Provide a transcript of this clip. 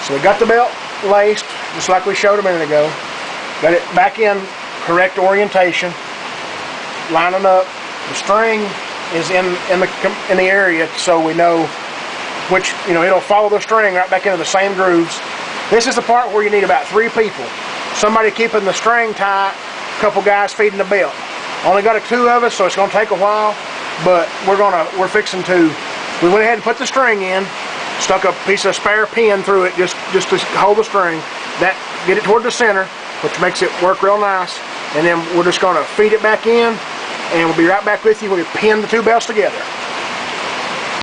So we got the belt laced, just like we showed a minute ago. Got it back in correct orientation, lining up. The string is in the area, so we know which, it'll follow the string right back into the same grooves. This is the part where you need about 3 people. Somebody keeping the string tight, a couple guys feeding the belt. Only got 2 of us, so it's going to take a while, but we went ahead and put the string in, stuck a piece of spare pin through it just to hold the string. Get it toward the center, which makes it work real nice, and then we're just going to feed it back in, and we'll be right back with you when we pin the 2 belts together.